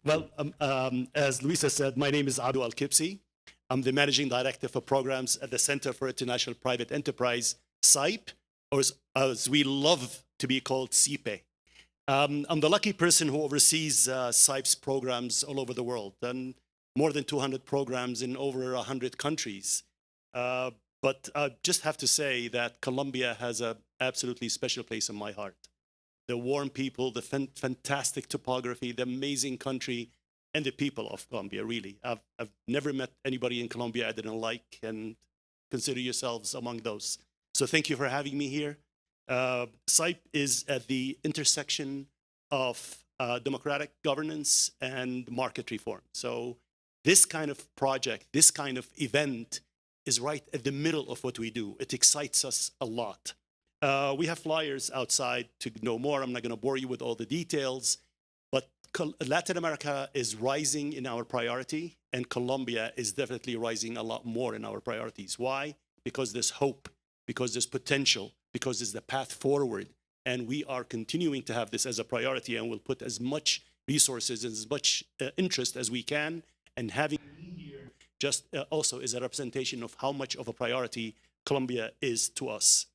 As Luisa said, my name is Adu Al-Kipsi. I'm the Managing Director for Programs at the Center for International Private Enterprise, CIPE, or as we love to be called, CIPE. I'm the lucky person who oversees CIPE's programs all over the world, and more than 200 programs in over 100 countries. But I just have to say that Colombia has an absolutely special place in my heart. The warm people, the fantastic topography, the amazing country, and the people of Colombia, really. I've never met anybody in Colombia I didn't like, and consider yourselves among those. So thank you for having me here. CIPE is at the intersection of democratic governance and market reform. So this kind of project, this kind of event is right at the middle of what we do. It excites us a lot. We have flyers outside to know more. I'm not going to bore you with all the details, but Latin America is rising in our priority, and Colombia is definitely rising a lot more in our priorities. Why? Because there's hope, because there's potential, because there's the path forward, and we are continuing to have this as a priority, and we'll put as much resources and as much interest as we can, and having me here just also is a representation of how much of a priority Colombia is to us.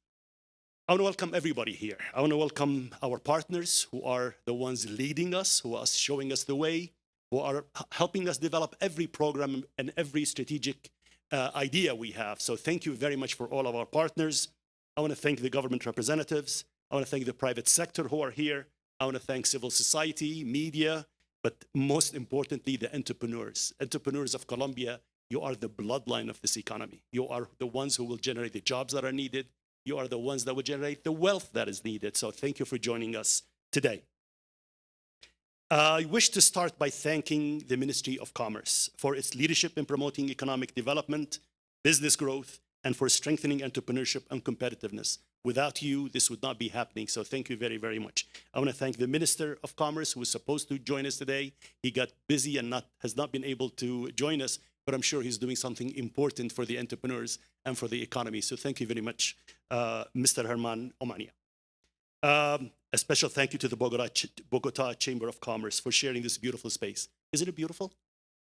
I want to welcome everybody here. I want to welcome our partners who are the ones leading us, who are showing us the way, who are helping us develop every program and every strategic idea we have. So thank you very much for all of our partners. I want to thank the government representatives. I want to thank the private sector who are here. I want to thank civil society, media, but most importantly, the entrepreneurs. Entrepreneurs of Colombia, you are the bloodline of this economy. You are the ones who will generate the jobs that are needed. You are the ones that will generate the wealth that is needed. So thank you for joining us today. I wish to start by thanking the Ministry of Commerce for its leadership in promoting economic development, business growth, and for strengthening entrepreneurship and competitiveness. Without you, this would not be happening. So thank you very, very much. I want to thank the Minister of Commerce who was supposed to join us today. He got busy and has not been able to join us, but I'm sure he's doing something important for the entrepreneurs and for the economy. So thank you very much, Mr. Herman Omania. A special thank you to the Bogotá Chamber of Commerce for sharing this beautiful space. Isn't it beautiful?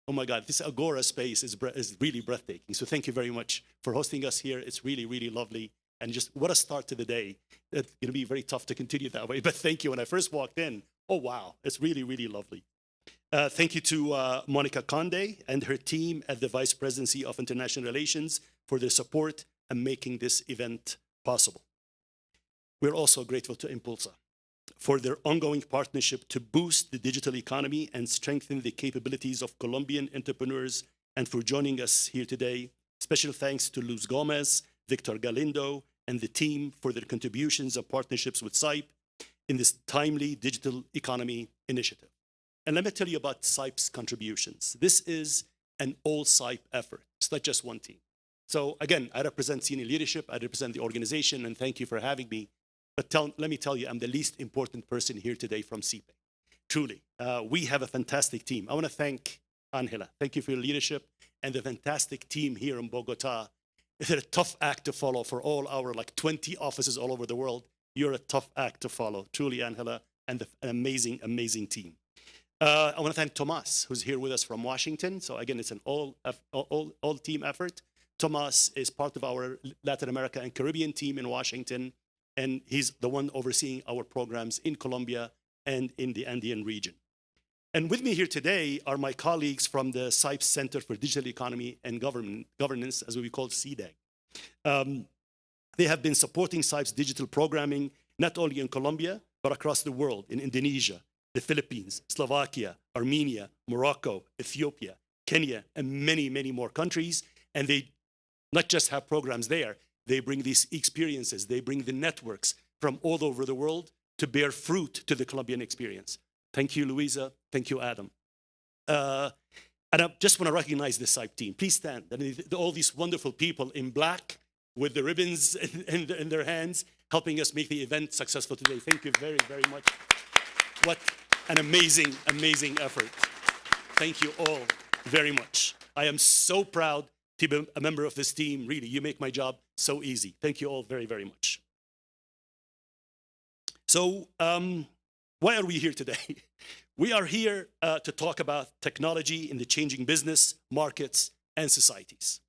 Oh my God, this Agora space is really breathtaking. So thank you very much for hosting us here. It's really, really lovely. And just what a start to the day. It's going to be very tough to continue that way, but thank you. When I first walked in, oh wow, it's really, really lovely. Thank you to Monica Conde and her team at the Vice Presidency of International Relations for their support and making this event possible. We're also grateful to iNNpulsa for their ongoing partnership to boost the digital economy and strengthen the capabilities of Colombian entrepreneurs, and for joining us here today. Special thanks to Luz Gomez, Victor Galindo, and the team for their contributions and partnerships with CIPE in this timely digital economy initiative. And let me tell you about CIPE's contributions. This is an all CIPE effort. It's not just one team. So again, I represent senior leadership, I represent the organization, and thank you for having me. But let me tell you, I'm the least important person here today from CIPE. Truly, we have a fantastic team. I want to thank Angela. Thank you for your leadership and the fantastic team here in Bogotá. It's a tough act to follow for all our 20 offices all over the world. You're a tough act to follow. Truly, Angela, and an amazing, amazing team. I want to thank Tomas, who's here with us from Washington. So again, it's an all team effort. Tomas is part of our Latin America and Caribbean team in Washington, and he's the one overseeing our programs in Colombia and in the Andean region. And with me here today are my colleagues from the CIPE Center for Digital Economy and Governance, as we call CDEG. They have been supporting CIPE's digital programming, not only in Colombia, but across the world, in Indonesia, the Philippines, Slovakia, Armenia, Morocco, Ethiopia, Kenya, and many, many more countries. And they not just have programs there, they bring these experiences, they bring the networks from all over the world to bear fruit to the Colombian experience. Thank you, Luisa. Thank you, Adam. And I just want to recognize the CIPE team. Please stand. All these wonderful people in black with the ribbons in their hands, helping us make the event successful today. Thank you very, very much. What an amazing, amazing effort. Thank you all very much. I am so proud to be a member of this team. Really, you make my job so easy. Thank you all very, very much. So why are we here today? We are here to talk about technology in the changing business, markets, and societies.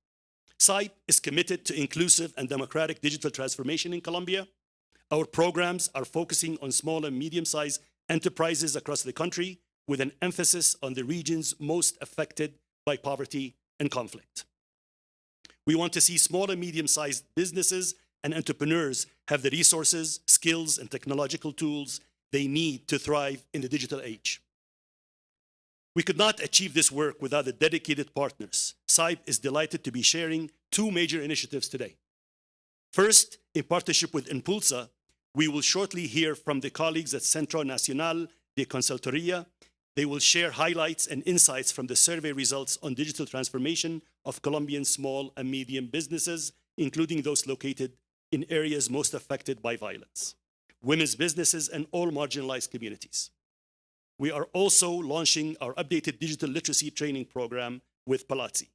CIPE is committed to inclusive and democratic digital transformation in Colombia. Our programs are focusing on small and medium-sized enterprises across the country with an emphasis on the regions most affected by poverty and conflict. We want to see small and medium-sized businesses and entrepreneurs have the resources, skills, and technological tools they need to thrive in the digital age. We could not achieve this work without the dedicated partners. CIPE is delighted to be sharing two major initiatives today. First, in partnership with iNNpulsa, we will shortly hear from the colleagues at Centro Nacional de Consultoría. They will share highlights and insights from the survey results on digital transformation of Colombian small and medium businesses, including those located in areas most affected by violence, women's businesses, and all marginalized communities. We are also launching our updated digital literacy training program with Palazzi.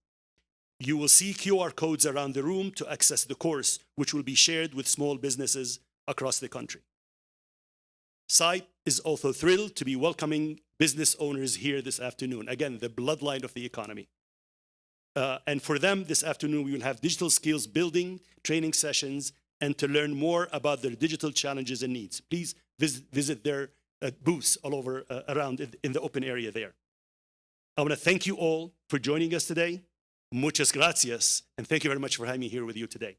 You will see QR codes around the room to access the course, which will be shared with small businesses across the country. CIPE is also thrilled to be welcoming business owners here this afternoon. Again, the bloodline of the economy. And for them, this afternoon, we will have digital skills building, training sessions, and to learn more about their digital challenges and needs. Please visit their booths all over around in the open area there. I want to thank you all for joining us today. Muchas gracias, and thank you very much for having me here with you today.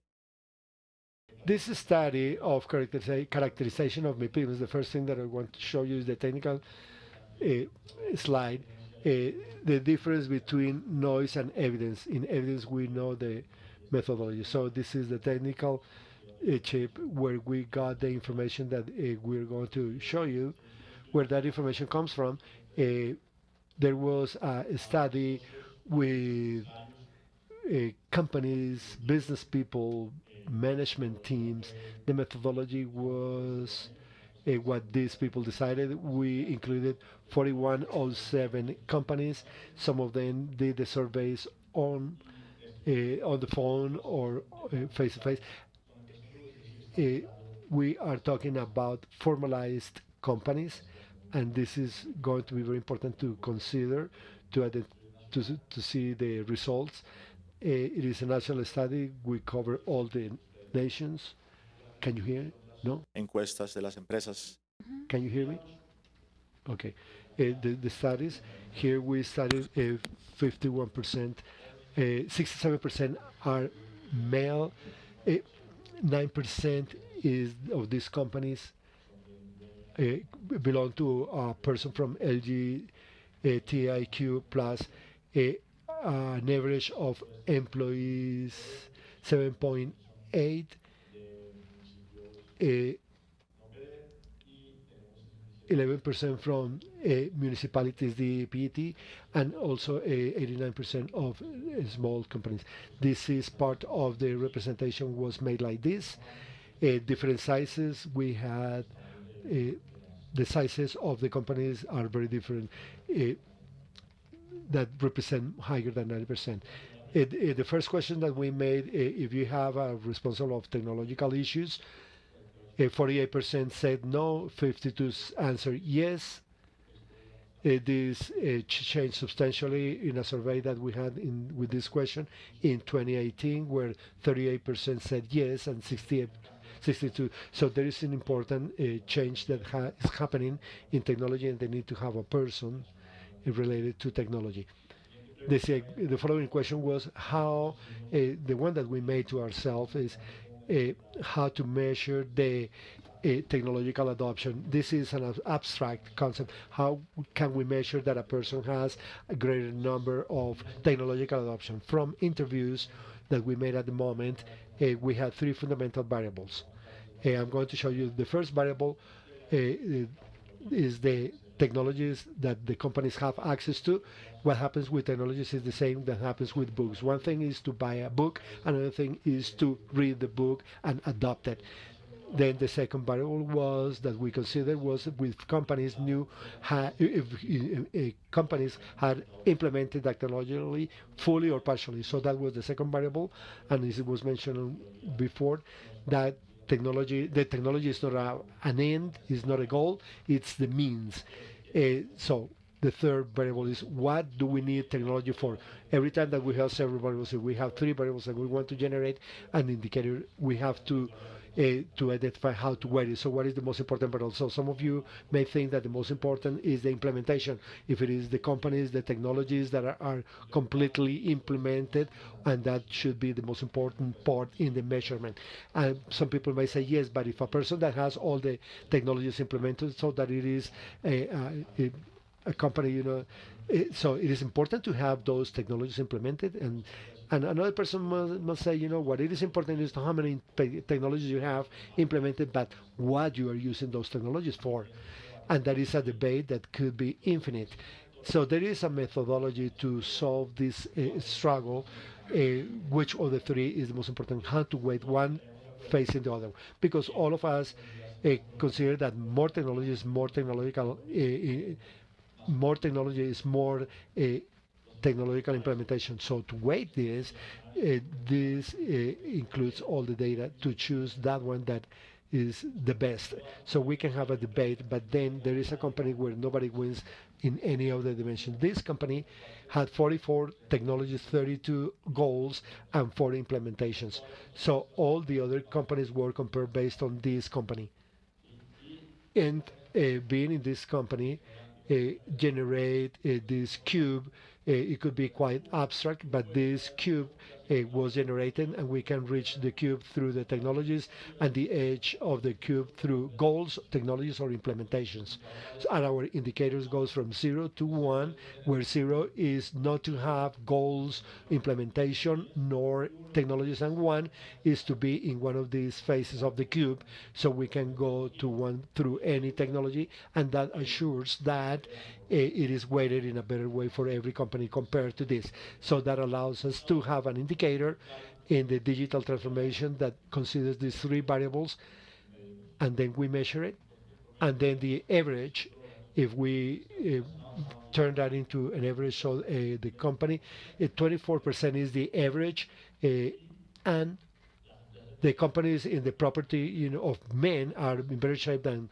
This study of characterization of MIPIMEs, the first thing that I want to show you is the technical slide. The difference between noise and evidence. In evidence, we know the methodology. So this is the technical chip where we got the information that we're going to show you. Where that information comes from, there was a study with companies, business people, management teams. The methodology was what these people decided. We included 4107 companies. Some of them did the surveys on the phone or face to face. We are talking about formalized companies, and this is going to be very important to consider to see the results. It is a national study. We cover all the nations. Can you hear? No? Encuestas de las empresas. Can you hear me? Okay. The studies, here we studied 51%, 67% are male, 9% is of these companies belong to a person from LGBTIQ plus, an average of employees 7.8, 11% from municipalities, the PET, and also 89% of small companies. This is part of the representation was made like this. Different sizes. We had the sizes of the companies are very different. That represent higher than 90%. The first question that we made, if you have a responsible of technological issues, 48% said no, 52% answered yes. This changed substantially in a survey that we had with this question in 2018, where 38% said yes and 62. So there is an important change that is happening in technology, and they need to have a person related to technology. The following question was how, the one that we made to ourselves is how to measure the technological adoption. This is an abstract concept. How can we measure that a person has a greater number of technological adoption? From interviews that we made at the moment, we had three fundamental variables. I'm going to show you the first variable is the technologies that the companies have access to. What happens with technologies is the same that happens with books. One thing is to buy a book, another thing is to read the book and adopt it. Then the second variable was that we considered was with companies if companies had implemented that technology fully or partially. So that was the second variable, and as it was mentioned before, that the technology is not an end, is not a goal, it's the means. So the third variable is what do we need technology for? Every time that we have several variables, if we have three variables that we want to generate an indicator, we have to identify how to weight it. So what is the most important? But also some of you may think that the most important is the implementation. If it is the companies, the technologies that are completely implemented, and that should be the most important part in the measurement. And some people may say yes, but if a person that has all the technologies implemented, so that it is a company, so it is important to have those technologies implemented. And another person must say, what it is important is not how many technologies you have implemented, but what you are using those technologies for. And that is a debate that could be infinite. So there is a methodology to solve this struggle, which of the three is the most important, how to weight one facing the other. Because all of us consider that more technology is more technological, more technology is more technological implementation. So to weight this, this includes all the data to choose that one that is the best. So we can have a debate, but then there is a company where nobody wins in any of the dimensions. This company had 44 technologies, 32 goals, and 4 implementations. So all the other companies were compared based on this company. And being in this company, generate this cube. It could be quite abstract, but this cube was generated, and we can reach the cube through the technologies and the edge of the cube through goals, technologies, or implementations. So, and our indicators goes from 0 to 1, where 0 is not to have goals, implementation, nor technologies, and 1 is to be in one of these phases of the cube, so we can go to 1 through any technology, and that assures that it is weighted in a better way for every company compared to this. So that allows us to have an indicator in the digital transformation that considers these 3 variables, and then we measure it. And then the average, if we turn that into an average, so the company, 24% is the average, and the companies in the property of men are in better shape than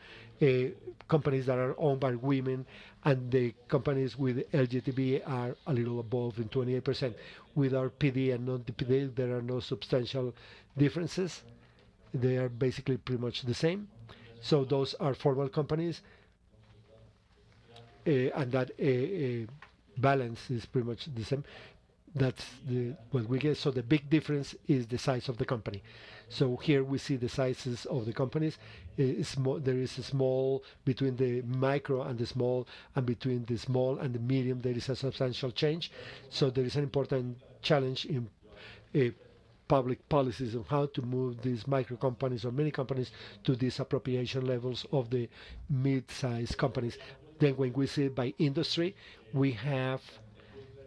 companies that are owned by women, and the companies with LGTB are a little above in 28%. With our PD and non-PD, there are no substantial differences. They are basically pretty much the same. So those are formal companies, and that balance is pretty much the same. That's what we get. So the big difference is the size of the company. So here we see the sizes of the companies. There is a small between the micro and the small, and between the small and the medium there is a substantial change. So there is an important challenge in public policies on how to move these micro companies or many companies to these appropriation levels of the mid-sized companies. Then when we see it by industry, we have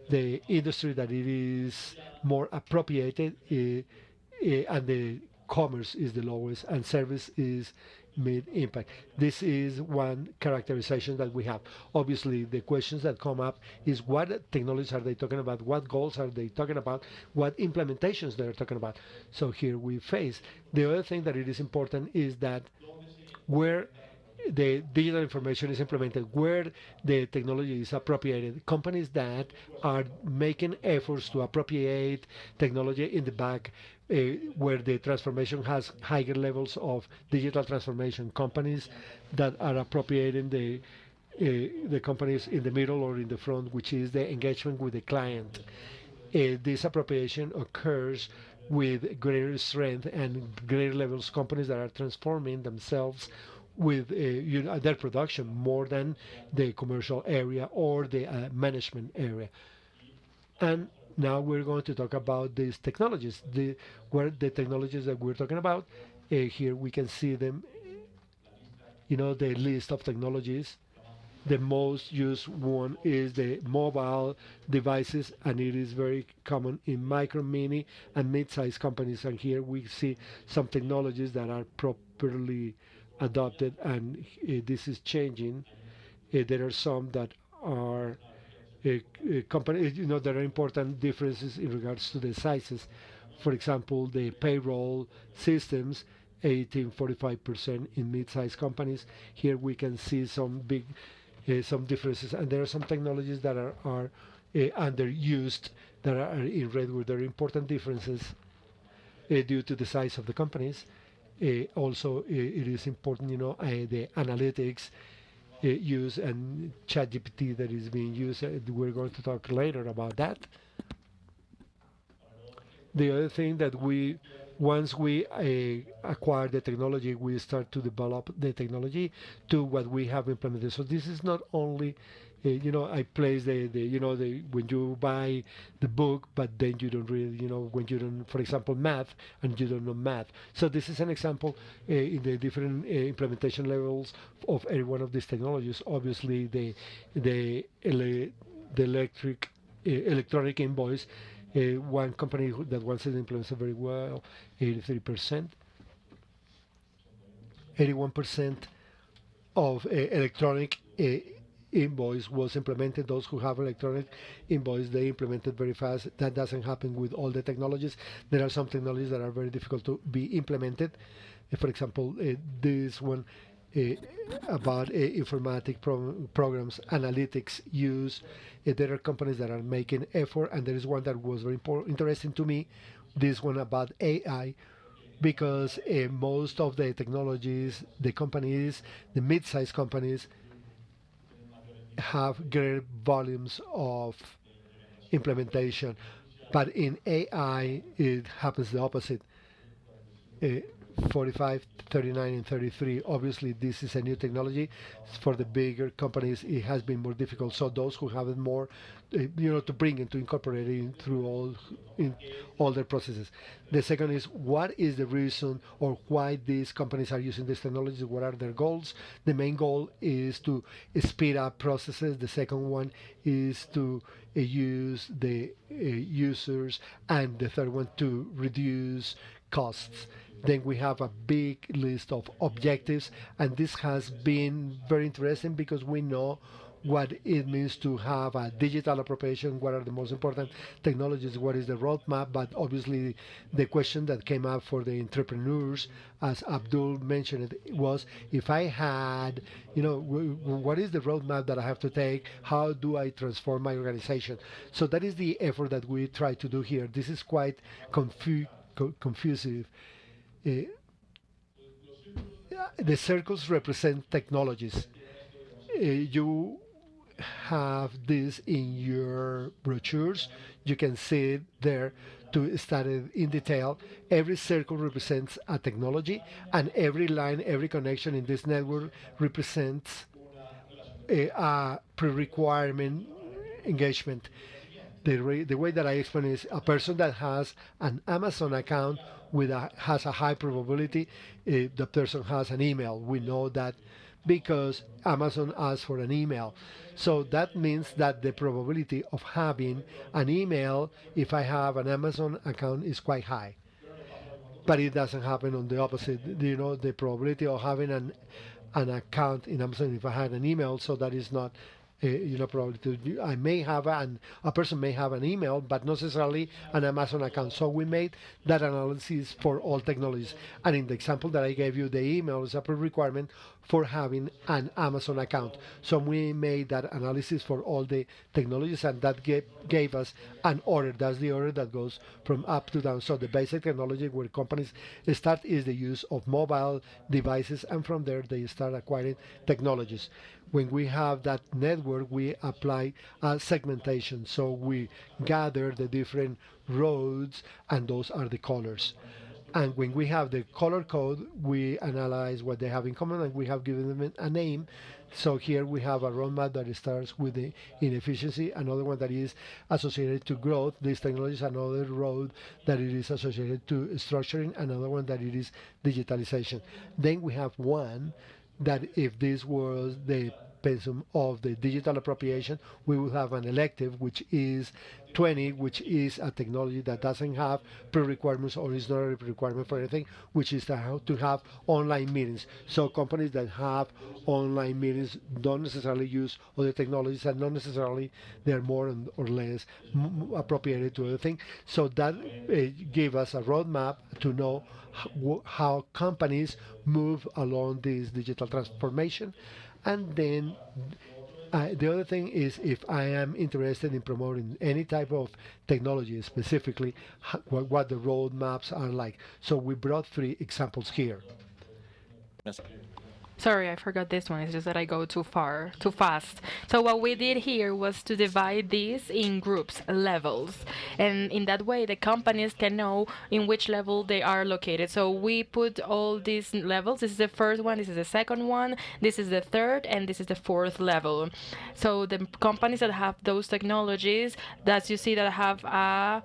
the industry that it is more appropriated, and the commerce is the lowest, and service is mid-impact. This is one characterization that we have. Obviously, the questions that come up is what technologies are they talking about, what goals are they talking about, what implementations they're talking about. So here we face. The other thing that it is important is that where the digital information is implemented, where the technology is appropriated, companies that are making efforts to appropriate technology in the back, where the transformation has higher levels of digital transformation, companies that are appropriating the companies in the middle or in the front, which is the engagement with the client. This appropriation occurs with greater strength and greater levels, companies that are transforming themselves with their production more than the commercial area or the management area. And now we're going to talk about these technologies. Where the technologies that we're talking about, here we can see them, the list of technologies. The most used one is the mobile devices, and it is very common in micro, mini, and mid-sized companies. And here we see some technologies that are properly adopted, and this is changing. There are some that are companies, there are important differences in regards to the sizes. For example, the payroll systems 45% in mid-sized companies. Here we can see some big, some differences, and there are some technologies that are underused that are in red with very important differences due to the size of the companies. Also, it is important, the analytics use and ChatGPT that is being used. We're going to talk later about that. The other thing that once we acquire the technology, we start to develop the technology to what we have implemented. So this is not only, I place when you buy the book, but then you don't really, when you don't, for example, math, and you don't know math. So this is an example in the different implementation levels of every one of these technologies. Obviously, the electronic invoice. One company that wants it implements very well, 83%. 81% of electronic invoice was implemented. Those who have electronic invoice, they implemented very fast. That doesn't happen with all the technologies. There are some technologies that are very difficult to be implemented. For example, this one about informatic programs, analytics use. There are companies that are making effort, and there is one that was very interesting to me, this one about AI, because most of the technologies, the companies, the mid-sized companies, have great volumes of implementation, but in AI it happens the opposite. 45, 39, and 33. Obviously, this is a new technology. For the bigger companies, it has been more difficult. So those who have it more, to bring it, to incorporate it through all their processes. The second is, what is the reason or why these companies are using these technologies? What are their goals? The main goal is to speed up processes. The second one is to use the users, and the third one to reduce costs. Then we have a big list of objectives, and this has been very interesting because we know what it means to have a digital appropriation, what are the most important technologies, what is the roadmap. But obviously the question that came up for the entrepreneurs, as Abdul mentioned, was, if I had, what is the roadmap that I have to take? How do I transform my organization? So that is the effort that we try to do here. This is quite confusive. The circles represent technologies. You have this in your brochures. You can see it there to study in detail. Every circle represents a technology, and every line, every connection in this network represents a pre-requirement engagement. The way that I explain is, a person that has an Amazon account has a high probability the person has an email. We know that because Amazon asks for an email. So that means that the probability of having an email, if I have an Amazon account, is quite high. But it doesn't happen on the opposite. The probability of having an account in Amazon, if I had an email, so that is not probably I may have a person may have an email, but not necessarily an Amazon account. So we made that analysis for all technologies. And in the example that I gave you, the email is a pre-requirement for having an Amazon account. So we made that analysis for all the technologies, and that gave us an order. That's the order that goes from up to down. So the basic technology where companies start is the use of mobile devices, and from there they start acquiring technologies. When we have that network, we apply segmentation. So we gather the different roads, and those are the colors. And when we have the color code, we analyze what they have in common, and we have given them a name. So here we have a roadmap that starts with the inefficiency, another one that is associated to growth. This technology is another road that it is associated to structuring, another one that it is digitalization. Then we have one that, if this was the pensum of the digital appropriation, we will have an elective, which is 20, which is a technology that doesn't have pre-requirements or is not a requirement for anything, which is to have online meetings. So companies that have online meetings don't necessarily use other technologies, and not necessarily they're more or less appropriated to other things. So that gave us a roadmap to know how companies move along this digital transformation. And then the other thing is, if I am interested in promoting any type of technology, specifically what the roadmaps are like. So we brought 3 examples here. Sorry, I forgot this one. It's just that I go too fast. So what we did here was to divide these in groups, levels. And in that way, the companies can know in which level they are located. So we put all these levels. This is the first one, this is the second one, this is the third, and this is the fourth level. So the companies that have those technologies, that you see that have a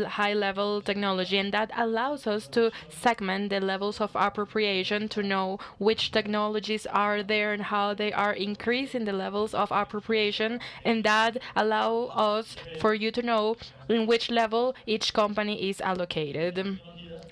high-level technology, and that allows us to segment the levels of appropriation to know which technologies are there and how they are increasing the levels of appropriation, and that allow us for you to know in which level each company is allocated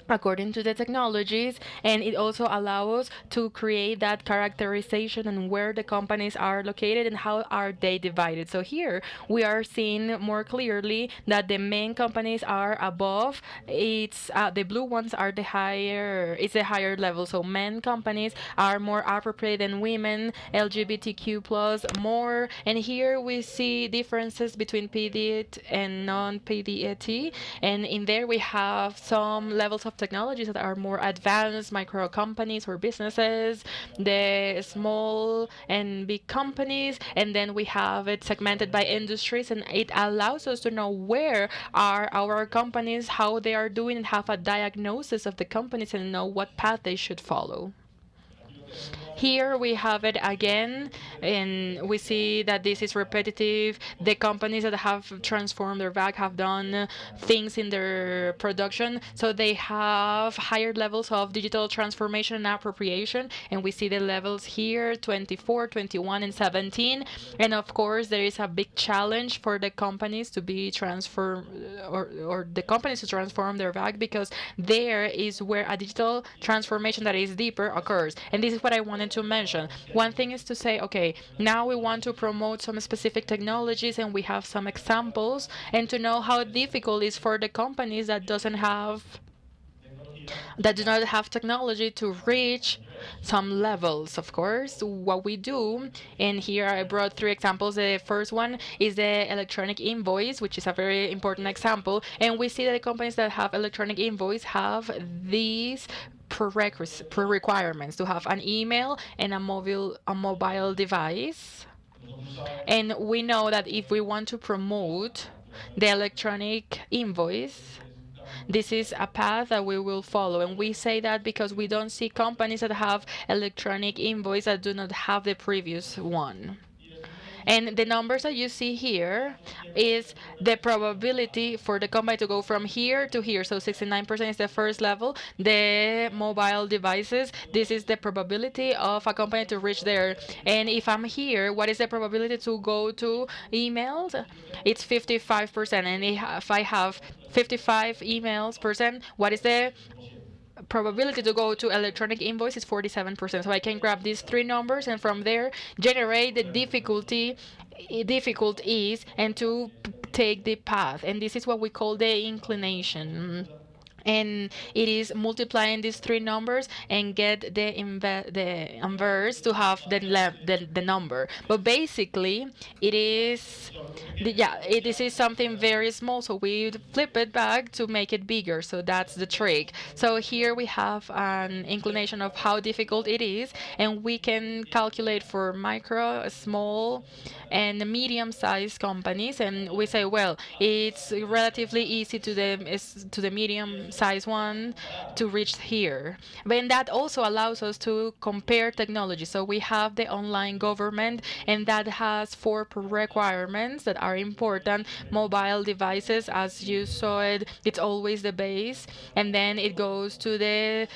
according to the technologies. And it also allows us to create that characterization and where the companies are located and how are they divided. So here we are seeing more clearly that the main companies are above. It's the blue ones are the higher, it's a higher level. So men companies are more appropriate than women, LGBTQ plus more. And here we see differences between PDET and non-PDET, and in there we have some levels of technologies that are more advanced, micro companies or businesses, the small and big companies, and then we have it segmented by industries, and it allows us to know where are our companies, how they are doing, and have a diagnosis of the companies and know what path they should follow. Here we have it again, and we see that this is repetitive. The companies that have transformed their VAC have done things in their production, so they have higher levels of digital transformation and appropriation, and we see the levels here, 24, 21, and 17. And of course, there is a big challenge for the companies to be transformed, or the companies to transform their VAC, because there is where a digital transformation that is deeper occurs. And this is what I wanted to mention. One thing is to say, okay, now we want to promote some specific technologies, and we have some examples, and to know how difficult it is for the companies that do not have technology to reach some levels. Of course, what we do, and here I brought 3 examples. The first one is the electronic invoice, which is a very important example, and we see that the companies that have electronic invoice have these pre-requirements to have an email and a mobile device. And we know that if we want to promote the electronic invoice, this is a path that we will follow. And we say that because we don't see companies that have electronic invoice that do not have the previous one. And the numbers that you see here is the probability for the company to go from here to here. So 69% is the first level. The mobile devices, this is the probability of a company to reach there. And if I'm here, what is the probability to go to emails? It's 55%. And if I have 55 emails percent, what is the probability to go to electronic invoice? Is 47%. So I can grab these 3 numbers and from there generate the difficult is, and to take the path. And this is what we call the inclination. And it is multiplying these 3 numbers and get the inverse to have the number. But basically, it is this is something very small, so we flip it back to make it bigger. So that's the trick. So here we have an inclination of how difficult it is, and we can calculate for micro, small, and medium-sized companies, and we say, well, it's relatively easy to the medium-sized one to reach here. But that also allows us to compare technology. So we have the online government, and that has 4 requirements that are important. Mobile devices, as you saw it, it's always the base, and then it goes to the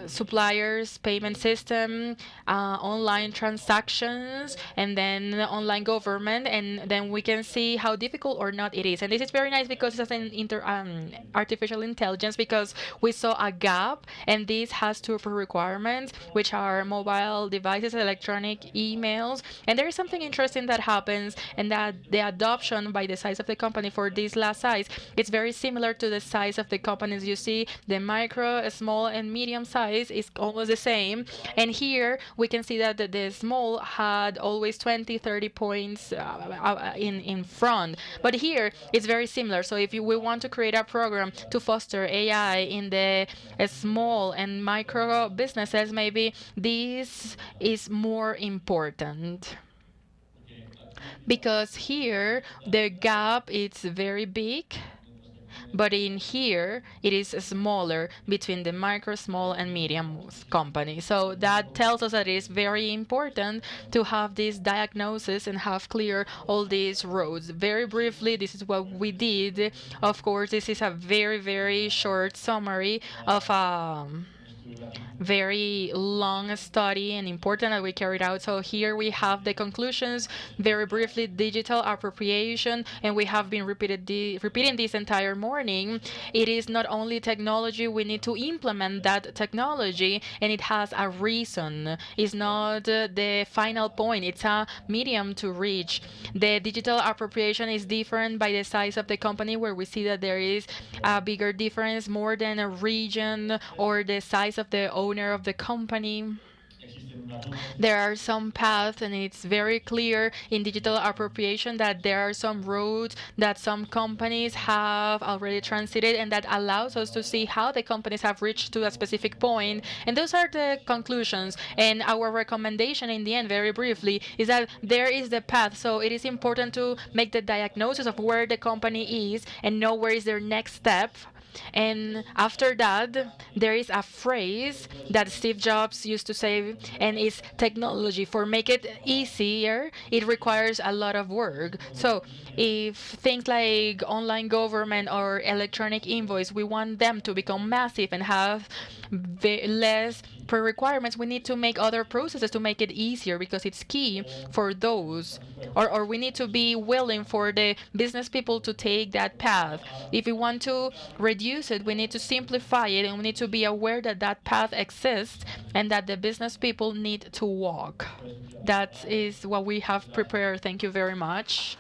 suppliers, payment system, online transactions, and then online government, and then we can see how difficult or not it is. And this is very nice because it's an artificial intelligence, because we saw a gap, and this has two requirements, which are mobile devices, electronic emails. And there is something interesting that happens, and that the adoption by the size of the company for this last size, it's very similar to the size of the companies. You see the micro, small, and medium size is almost the same. And here we can see that the small had always 20, 30 points in front. But here it's very similar. So if we want to create a program to foster AI in the small and micro businesses, maybe this is more important, because here the gap is very big, but in here it is smaller between the micro, small, and medium companies. So that tells us that it is very important to have this diagnosis and have clear all these roads. Very briefly, this is what we did. Of course, this is a very, very short summary of very long study and important that we carried out. So here we have the conclusions. Very briefly, digital appropriation, and we have been repeating this entire morning. It is not only technology, we need to implement that technology, and it has a reason. It's not the final point, it's a medium to reach. The digital appropriation is different by the size of the company, where we see that there is a bigger difference, more than a region or the size of the owner of the company. There are some paths, and it's very clear in digital appropriation that there are some roads that some companies have already transited, and that allows us to see how the companies have reached to a specific point. And those are the conclusions. And our recommendation in the end, very briefly, is that there is the path. So it is important to make the diagnosis of where the company is and know where is their next step. And after that, there is a phrase that Steve Jobs used to say, and it's technology. For make it easier, it requires a lot of work. So if things like online government or electronic invoice, we want them to become massive and have less pre-requirements, we need to make other processes to make it easier, because it's key for those, or we need to be willing for the business people to take that path. If we want to reduce it, we need to simplify it, and we need to be aware that that path exists and that the business people need to walk. That is what we have prepared. Thank you very much.